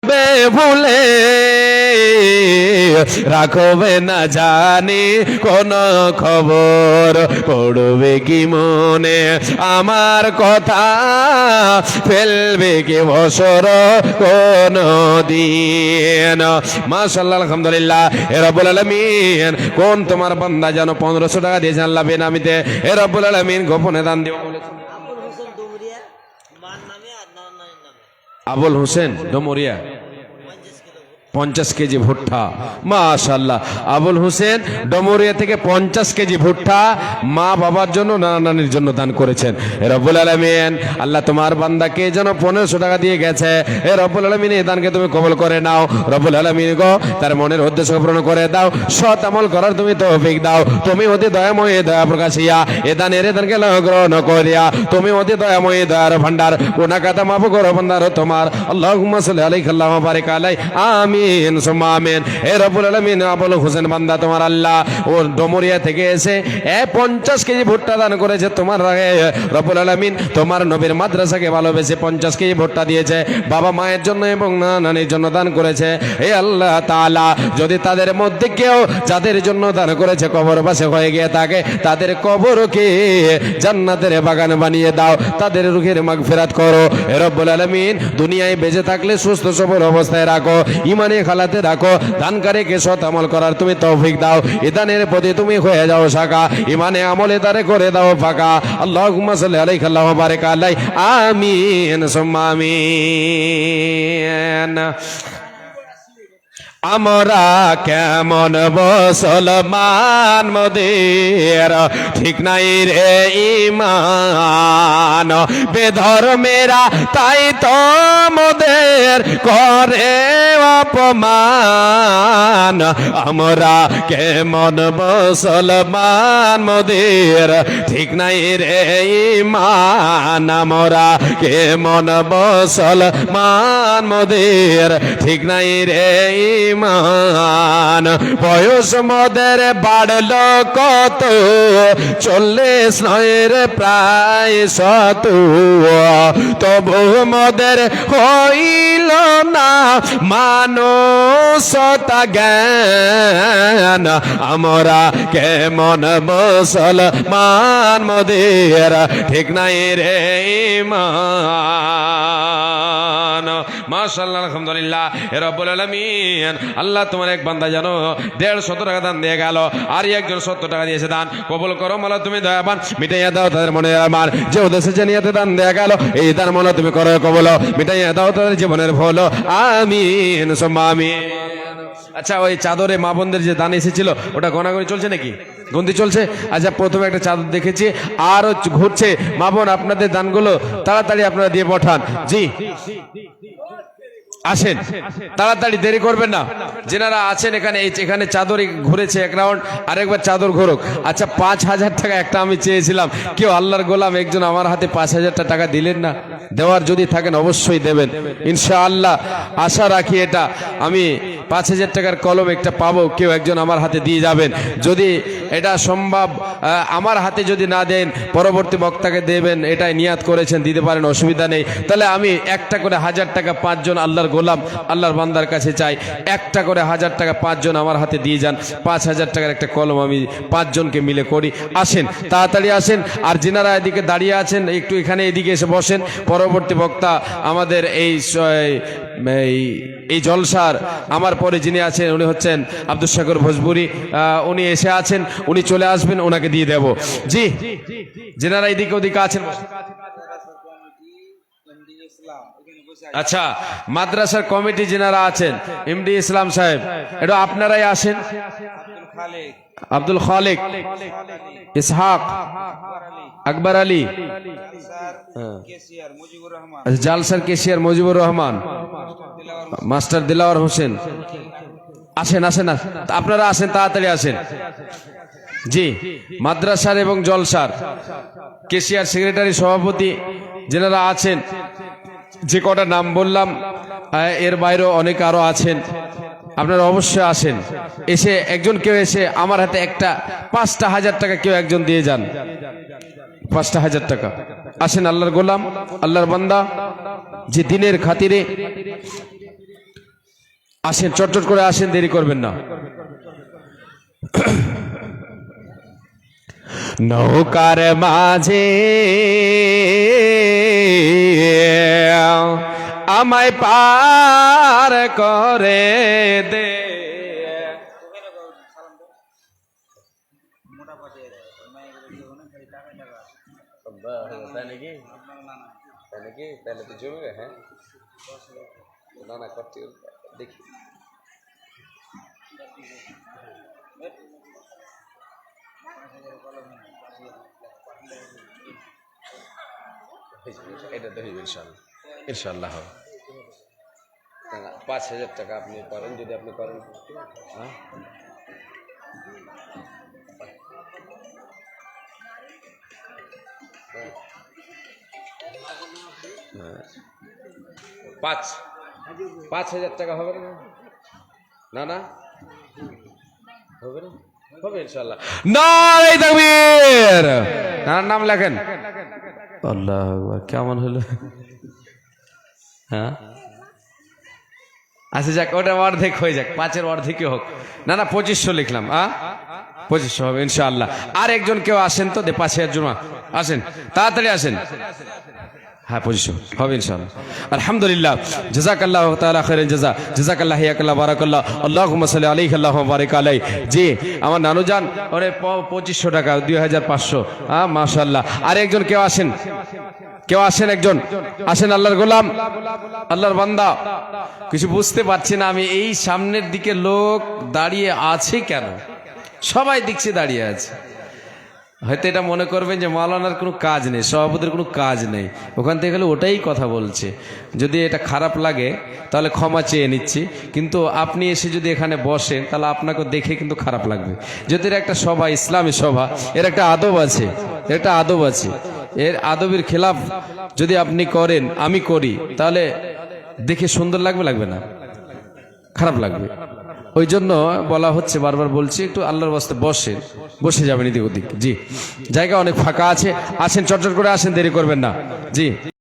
বেভুলে রাখবে না জানি কোন খবর, পড়বে কি মনে আমার কথা, ফেলবে কি বছর কোন দিন। মাশাআল্লাহ, আলহামদুলিল্লাহ। হে রব্বুল আলামিন, কোন তোমার বান্দা যেন 1500 টাকা দিয়েছেন আল্লাহ বেনামিতে। হে রব্বুল আলামিন, গোপনে দান দিও বলেছেন। আবুল হোসেন ডমরিয়া 50 কেজি ভুট্টা। মাশাআল্লাহ, আবুল হোসেন ডমরিয়া থেকে 50 কেজি ভুট্টা মা বাবার জন্য, নানা নানির জন্য দান করেছেন। হে রব্বুল আলামিন, আল্লাহ তোমার বান্দাকে যেন 1500 টাকা দিয়ে গেছে। হে রব্বুল আলামিন, এই দানকে তুমি কবুল করে নাও। রব্বুল আলামিন গো, তার মনের উদ্দেশ্য পূরণ করে দাও, সৎ আমল করার তুমি তৌফিক দাও। তুমি অতি দয়াময়, দয়া প্রকাশিয়া এ দানকে গ্রহণ করিয়া তুমি অতি দয়াময়, দয়ার ভান্ডার, গুনাহ খাতা মাফ করো ভান্ডার তোমার। আল্লাহুম্মা সাল্লি আলাইহি আল্লাহুম্মা বারিক আলাইহি, আমিন সুম্মা আমিন। হে রব্বুল আলামিন, আবুল হোসেন বান্দা তোমার আল্লাহ ও ডমরিয়া থেকে এসে 50 কেজি ভুট্টা দান করেছে তোমার রাগে। রব্বুল আলামিন, তোমার নবীর মাদ্রাসাকে ভালোবেসে 50 কেজি ভুট্টা দিয়েছে, বাবা মায়ের জন্য এবং নানির জন্য দান করেছে। হে আল্লাহ তাআলা, যদি তাদের মধ্যে কেউ যাদের জন্য দান করেছে কবর পাশে হয়ে গিয়ে থাকে, তাদের কবরকে জান্নাতের বাগান বানিয়ে দাও, তাদের রুহের মাগফিরাত করো। হে রব্বুল আলামিন, দুনিয়ায় বেঁচে থাকলে সুস্থ সবল অবস্থায় রাখো, ইমানে খালাতে রাখো, দানকারীকে সৎ আমল করার তুমি তৌফিক দাও। এ দানের প্রতি তুমি হয়ে যাও সাকা, ইমানে আমলে তারে করে দাও ফাঁকা। আল্লাহুম্মা সাল্লি আলাইহি আল্লাহুম্মা বারিক আলাইহি, আমিন সুম্মা আমিন। আমরা কেমন মুসলমান, মোদের ঠিক নাই রে ঈমান, বেধর্মেরা তাই তো মোদের করে অপমান। আমরা কেমন মুসলমান, মোদের ঠিক নাই রে ঈমান, আমরা কেমন মুসলমান, মোদের ঠিক নাই রে ঈমান। বয়স মোদের বাড়লো কত, 40 নয় রে প্রায় 100, তবু মোদের হইল না মানবতা জ্ঞান। আমরা কেমন মুসলমান, মোদের ঠিক নাই রে ঈমান। মাশাআল্লাহ, আলহামদুলিল্লাহ। হে রব্বুল আলামিন, আল্লাহ তোমার এক বান্দা জানো 150 টাকা দান দিয়ে গেল, আর একজন 70 টাকা দিয়েছে, দান কবুল করো মাওলা, তুমি দয়াবান, মিটাইয়া দাও তাদের মনে আমার যে উদ্দেশ্যে জানিয়াতে দান দেয়া গেল, এই দান মাওলা তুমি করো কবুল, মিটাইয়া দাও তাদের জীবনের ভুল, আমিন সুম্মা আমিন। আচ্ছা, ওই চাদরে মা বোনদের যে দান এসেছিল ওটা গণাগণি চলছে নাকি, গন্তি চলছে? আচ্ছা, প্রথমে একটা চাদর দেখেছি, আরো ঘুরছে। মা বোন, আপনাদের দানগুলো তাড়াতাড়ি আপনারা দিয়ে পাঠান। জি আসেন, তাড়াতাড়ি, দেরি করবেন না। যেনারা আছেন এখানে, এখানে চাদর ঘুরেছে এক রাউন্ড, আরেকবার চাদর ঘুরুক। আচ্ছা, 5000 টাকা একটা আমি চেয়েছিলাম, কেউ আল্লাহর গোলাম একজন আমার হাতে 5000 টাকা দিলেন না। দেওয়ার যদি থাকেন অবশ্যই দেবেন ইনশাআল্লাহ, আশা রাখি। এটা আমি 5000 টাকার কলম একটা পাবো, কেউ একজন আমার হাতে দিয়ে যাবেন। যদি এটা সম্ভব আমার হাতে যদি না দেন, পরবর্তী বক্তাকে দেবেন, এটাই নিয়াত করেছেন, দিতে পারেন, অসুবিধা নেই। তাহলে আমি একটা করে 1000 টাকা 5 জন আল্লাহর গোলাম, আল্লাহর বান্দার কাছে চাই, একটা করে 1000 টাকা 5 জন আমার হাতে দিয়ে যান। 5000 টাকার একটা কলম আমি 5 জনকে মিলে করি। আসেন, তাড়াতাড়ি আসেন। আর যিনারা এদিকে দাঁড়িয়ে আছেন, একটু এখানে এদিকে এসে বসেন। পরবর্তী বক্তা আমাদের এই জলসার আমার পরে যিনি আছেন উনি হচ্ছেন আব্দুল শাকুর ভোজপুরি, উনি এসে আছেন, উনি চলে আসবেন, ওনাকে দিয়ে দেব। জি, যিনারা এদিকে ওদিকে আছেন। আচ্ছা, মাদ্রাসার কমিটি যিনারা আছেন, এমডি ইসলাম সাহেব, এটা আপনারাই আসেন। Abdul Khalek, Ishaq, Akbar Ali, জালসার cashier Mujibur Rahman, master দিলাওয়ার Hossain. আসেন আসেন, আপনারা আসেন, তাড়াতাড়ি আসেন। জি, মাদ্রাসার এবং জলসার কেশিয়ার সেক্রেটারি সভাপতি যেনারা আছেন, যে কটা নাম বললাম এর বাইরেও অনেকে আরো আছেন, আপনারা অবশ্যই আসেন। এসে একজন কেউ এসে আমার হাতে একটা 5000 টাকা কেউ একজন দিয়ে যান, 5000 টাকা। আসেন, আল্লাহর গোলাম, আল্লাহর বান্দা, যে দিনের খাতিরে আসেন, চটচট করে আসেন, দেরি করবেন না। নৌকার মাঝে আমায় পার করে দে। তাই নাকি? তাই নাকি? তাহলে তো জমবে। হ্যাঁ, না না করতে দেখি। এটা তো হইবে ইনশাল্লাহ, ইনশাল্লাহ হবে। 5,000 টাকা আপনি করেন, যদি আপনি করেন। হ্যাঁ, 5,000 টাকা হবে না? না না হবে না, হবে ইনশাল্লাহ। নারে তাকবীর! নাম লেখেন। আল্লাহু আকবার, কেমন হলো? হ্যাঁ, আচ্ছা যাক, ওটা অর্ধেক হয়ে যাক, 5-এর অর্ধেকই হোক। না না 2500 লিখলাম। 2500 হবে ইনশাআল্লাহ। আর একজন কেউ আসেন তো, 5,000 জমা আসেন, তাড়াতাড়ি আসেন। হ্যাঁ 2500 হবে ইনশাআল্লাহ। আলহামদুলিল্লাহ, জাযাকাল্লাহু তাআলা খাইরান জাযা, জাযাকাল্লাহু ইয়াকাল্লাহ বারাকাল্লাহ, আল্লাহুম্মা সাল্লি আলাইহি আল্লাহুম্মা বারিক আলাইহি। জি, আমার নানু জান, ওরে 2500 টাকা, 2500। মাশাআল্লাহ। আর একজন কেউ আসেন, কেউ আসেন, একজন আসেন। আল্লাহর গোলাম, আল্লাহর বান্দা, কিছু বুঝতে পারছি না আমি, এই সামনের দিকে লোক দাঁড়িয়ে আছে কেন? সবাই দেখছি দাঁড়িয়ে আছে। হয়তো এটা মনে করবেন যে মাওলানার কোনো কাজ নেই, সভাপতির কোনো কাজ নেই, ওখান থেকে গেলে ওটাই কথা বলছে। যদি এটা খারাপ লাগে তাহলে ক্ষমা চেয়ে নিচ্ছি, কিন্তু আপনি এসে যদি এখানে বসেন তাহলে আপনাকে দেখে কিন্তু খারাপ লাগবে। যদি এর একটা সভা, ইসলামী সভা, এর একটা আদব আছে, এর একটা আদব আছে। এর আদবের খেলাফ যদি আপনি করেন, আমি করি, তাহলে দেখে সুন্দর লাগবে, লাগবে না, খারাপ লাগবে। ওই জন্য বলা হচ্ছে, বারবার বলছি, একটু আল্লাহর বাস্তে বসে বসে যাবেন এদিক ওদিক। জি, জায়গা অনেক ফাঁকা আছে, আসেন, চটচট করে আসেন, দেরি করবেন না। জি।